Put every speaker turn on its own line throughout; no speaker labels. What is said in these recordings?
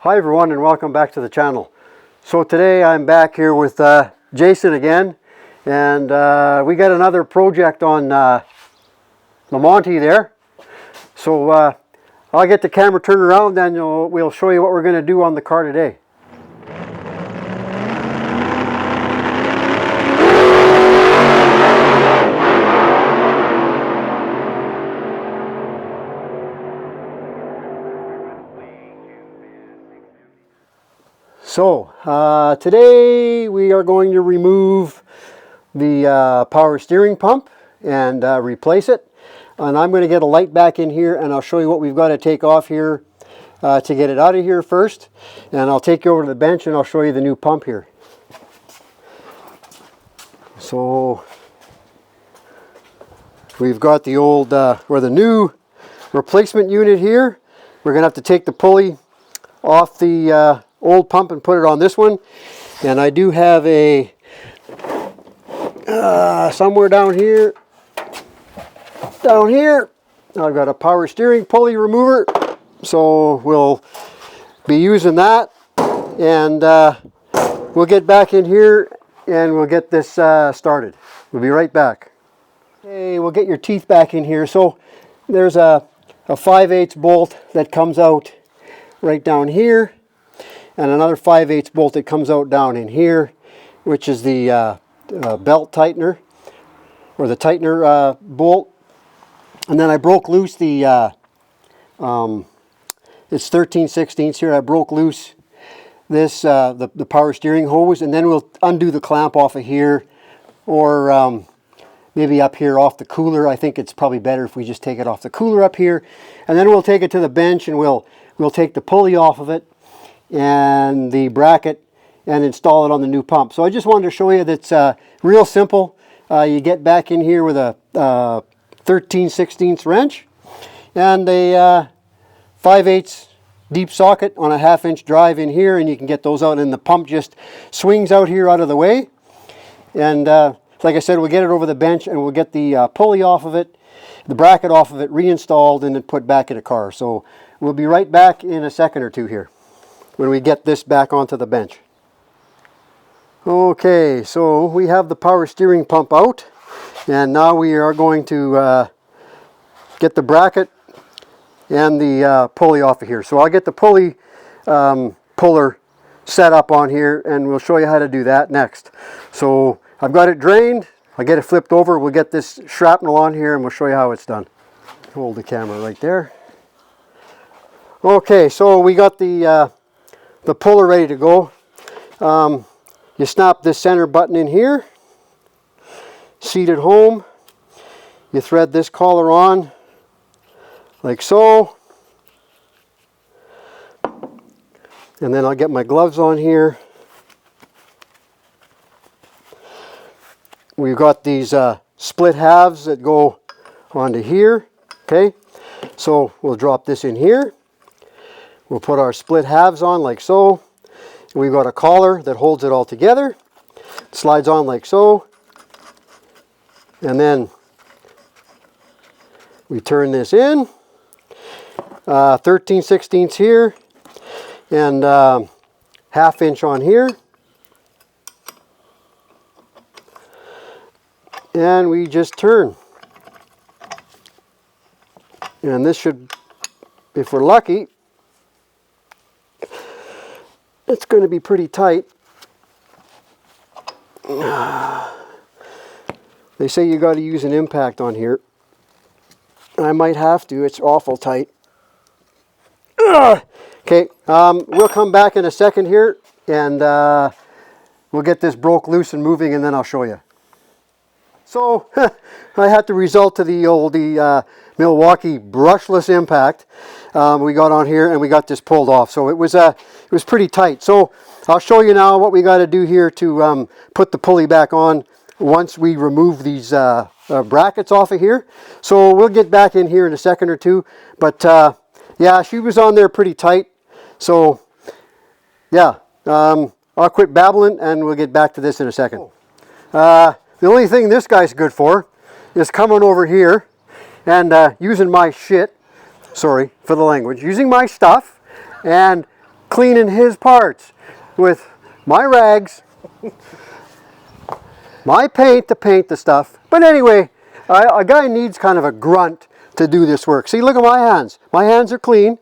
Hi everyone, and welcome back to the channel. So today I'm back here with Jason again, and we got another project on the Monty there. So I'll get the camera turned around, and we'll show you what we're going to do on the car today. So today we are going to remove the power steering pump and replace it. And I'm going to get a light back in here, and I'll show you what we've got to take off here to get it out of here first. And I'll take you over to the bench and I'll show you the new pump here. So we've got the old, or the new replacement unit here. We're going to have to take the pulley off the old pump and put it on this one. And I do have a somewhere down here I've got a power steering pulley remover, so we'll be using that, and we'll get back in here and we'll get this started. We'll be right back. Okay, we'll get your teeth back in here. So there's a 5/8 bolt that comes out right down here, and another 5/8 bolt that comes out down in here, which is the belt tightener, or the tightener bolt. And then I broke loose the it's 13/16 here. I broke loose this the power steering hose, and then we'll undo the clamp off of here, or maybe up here off the cooler. I think it's probably better if we just take it off the cooler up here, and then we'll take it to the bench and we'll take the pulley off of it and the bracket and install it on the new pump. So I just wanted to show you that's real simple. You get back in here with a 13/16 wrench and a 5/8 deep socket on a 1/2-inch drive in here, and you can get those out, and the pump just swings out here out of the way. And like I said, we'll get it over the bench and we'll get the pulley off of it, the bracket off of it, reinstalled and then put back in the car. So we'll be right back in a second or two here when we get this back onto the bench. Okay, so we have the power steering pump out, and now we are going to get the bracket and the pulley off of here. So I'll get the pulley puller set up on here, and we'll show you how to do that next. So I've got it drained, I'll get it flipped over, we'll get this shrapnel on here and we'll show you how it's done. Hold the camera right there. Okay, so we got the puller ready to go. You snap this center button in here, seat it home, you thread this collar on like so, and then I'll get my gloves on here. We've got these split halves that go onto here. Okay, so we'll drop this in here, we'll put our split halves on like so. We've got a collar that holds it all together. It slides on like so. And then we turn this in. 13/16 here. And 1/2 inch on here. And we just turn. And this should, if we're lucky, it's going to be pretty tight. They say you got to use an impact on here. I might have to. It's awful tight. Okay, we'll come back in a second here, and we'll get this broke loose and moving, and then I'll show you. So I had to resort to the old Milwaukee brushless impact we got on here, and we got this pulled off. So it was pretty tight. So I'll show you now what we got to do here to put the pulley back on once we remove these brackets off of here. So we'll get back in here in a second or two. But yeah, she was on there pretty tight. So yeah, I'll quit babbling and we'll get back to this in a second. The only thing this guy's good for is coming over here and using my shit, sorry for the language, using my stuff and cleaning his parts with my rags, my paint to paint the stuff. But anyway, a guy needs kind of a grunt to do this work. See, look at my hands. My hands are clean.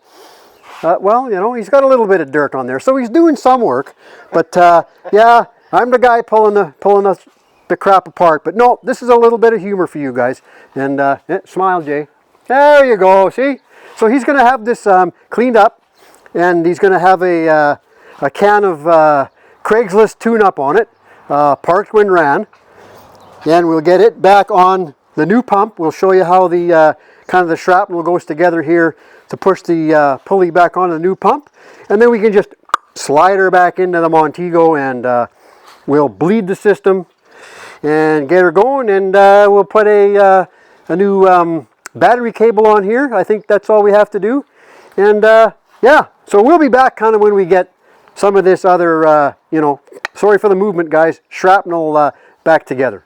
Well, you know, he's got a little bit of dirt on there, so he's doing some work. But yeah, I'm the guy pulling the crap apart. But no, this is a little bit of humor for you guys. And smile, Jay. There you go. See? So he's going to have this cleaned up, and he's going to have a can of Craigslist tune-up on it, parked when ran. And we'll get it back on the new pump. We'll show you how the kind of the shrapnel goes together here to push the pulley back on the new pump. And then we can just slide her back into the Montego, and we'll bleed the system and get her going. And we'll put a new battery cable on here. I think that's all we have to do. And yeah, so we'll be back kind of when we get some of this other, you know, sorry for the movement, guys, shrapnel back together.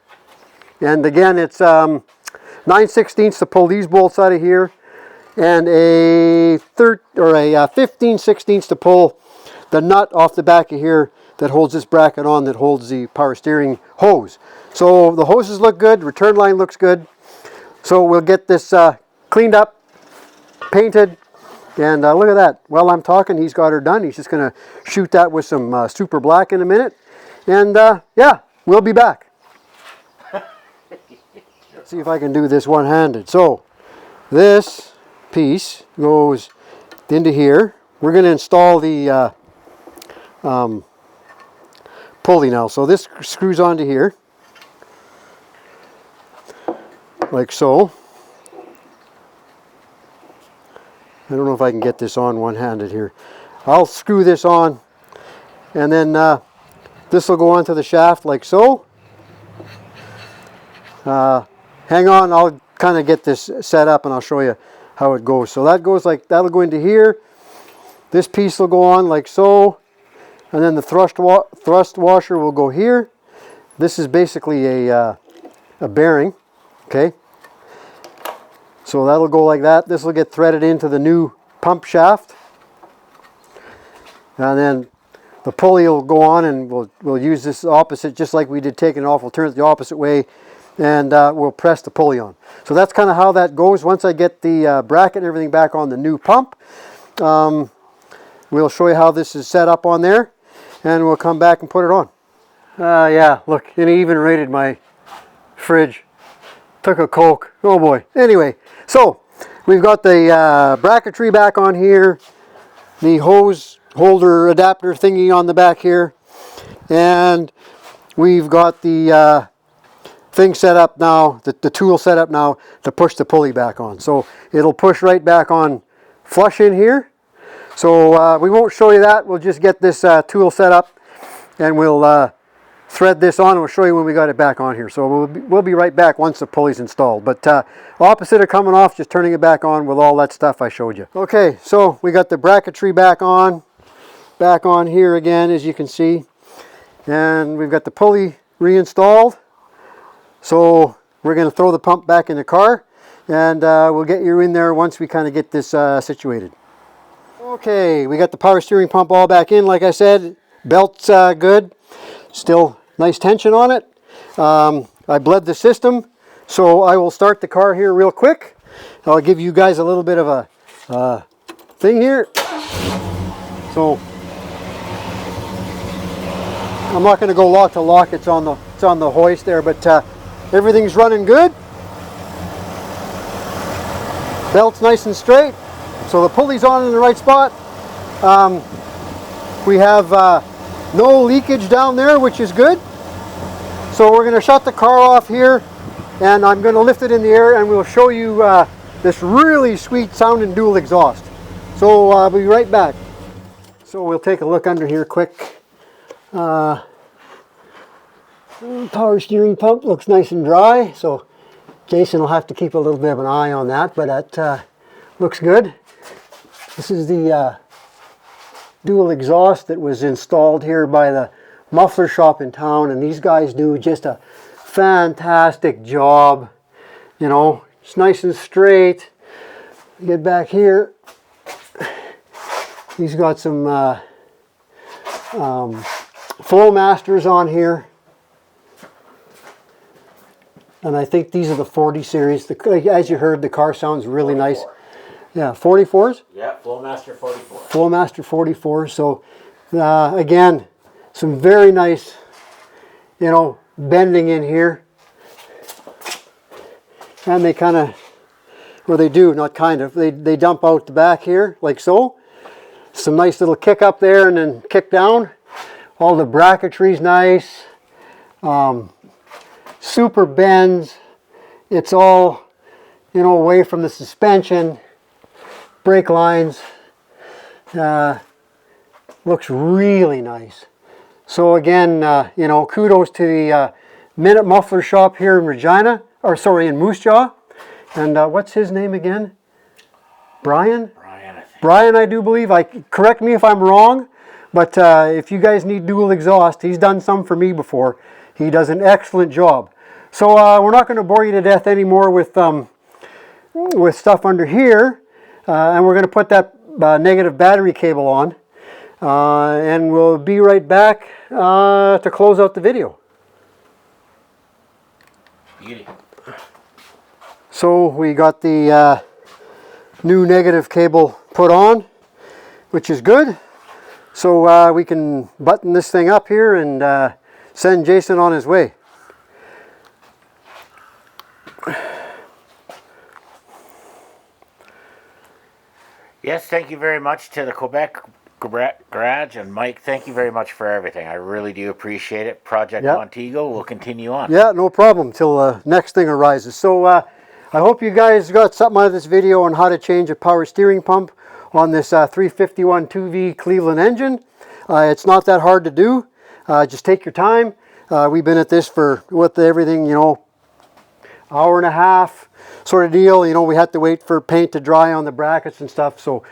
And again, it's 9/16 to pull these bolts out of here, and a 15/16 to pull the nut off the back of here that holds this bracket on, that holds the power steering hose. So the hoses look good, return line looks good. So we'll get this cleaned up, painted, and look at that. While I'm talking, he's got her done. He's just going to shoot that with some super black in a minute. And yeah, we'll be back. Let's see if I can do this one-handed. So this piece goes into here. We're going to install the pulley now. So this screws onto here, like so. I don't know if I can get this on one-handed here. I'll screw this on, and then this will go onto the shaft like so. Hang on, I'll kind of get this set up and I'll show you how it goes. So that goes like, that'll go into here. This piece will go on like so, and then the thrust washer will go here. This is basically a bearing, okay? So that'll go like that. This will get threaded into the new pump shaft. And then the pulley will go on, and we'll use this opposite, just like we did taking it off. We'll turn it the opposite way, and we'll press the pulley on. So that's kind of how that goes. Once I get the bracket and everything back on the new pump, we'll show you how this is set up on there, and we'll come back and put it on. Yeah, look, it even raided my fridge. Took a Coke. Oh boy. Anyway, so we've got the bracketry back on here, the hose holder adapter thingy on the back here, and we've got the thing set up now, the tool set up now to push the pulley back on. So it'll push right back on flush in here. So we won't show you that. We'll just get this tool set up, and we'll thread this on, and we'll show you when we got it back on here. So we'll be right back once the pulley's installed. But opposite of coming off, just turning it back on with all that stuff I showed you. Okay, so we got the bracketry back on here again, as you can see. And we've got the pulley reinstalled. So we're going to throw the pump back in the car, and we'll get you in there once we kind of get this situated. Okay, we got the power steering pump all back in, like I said. Belt's good. Still nice tension on it. I bled the system, so I will start the car here real quick. I'll give you guys a little bit of a thing here. So I'm not going to go lock to lock. It's on the hoist there, but everything's running good. Belt's nice and straight, so the pulley's on in the right spot. We have no leakage down there, which is good. So we're going to shut the car off here, and I'm going to lift it in the air, and we'll show you this really sweet sounding dual exhaust. So I'll be right back. So we'll take a look under here quick. Power steering pump looks nice and dry, so Jason will have to keep a little bit of an eye on that, but that looks good. This is the dual exhaust that was installed here by the muffler shop in town, and these guys do just a fantastic job. You know, it's nice and straight. Get back here. He's got some Flowmasters on here. And I think these are the 40 series. As you heard, the car sounds really 44. Nice. Yeah, 44s?
Yeah, Flowmaster 44.
Flowmaster 44. So, again, some very nice, you know, bending in here. And they kind of, well, they do, not kind of. They dump out the back here, like so. Some nice little kick up there and then kick down. All the bracketry's nice. Super bends. It's all, you know, away from the suspension. Brake lines. Looks really nice. So again, you know, kudos to the Minute Muffler Shop here in Regina, or sorry, in Moose Jaw. And what's his name again? Brian?
Brian, I think.
Brian, I do believe. Correct me if I'm wrong, but if you guys need dual exhaust, he's done some for me before. He does an excellent job. So we're not going to bore you to death anymore with stuff under here, and we're going to put that negative battery cable on, and we'll be right back to close out the video.
Beauty.
So we got the new negative cable put on, which is good. So we can button this thing up here and send Jason on his way.
Yes, thank you very much to the Quebec Garage, and Mike, thank you very much for everything. I really do appreciate it. Project Montego will continue on.
Yeah, no problem till the next thing arises. So I hope you guys got something out of this video on how to change a power steering pump on this 351 2V Cleveland engine. It's not that hard to do. Just take your time. We've been at this for, with everything, you know, hour and a half sort of deal. You know, we had to wait for paint to dry on the brackets and stuff. So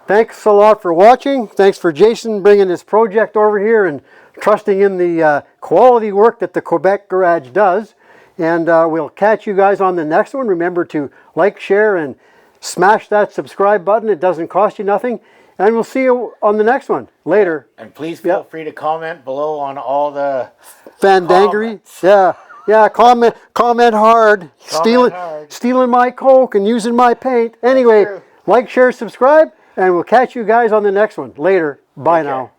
thanks a lot for watching. Thanks for Jason bringing this project over here and trusting in the quality work that the Quebec Garage does. And we'll catch you guys on the next one. Remember to like, share, and smash that subscribe button. It doesn't cost you nothing. And we'll see you on the next one later.
And please feel free to comment below on all the
Fandangery. Yeah, comment hard. Stealing my Coke and using my paint. Anyway, like, share, subscribe, and we'll catch you guys on the next one later. Bye now.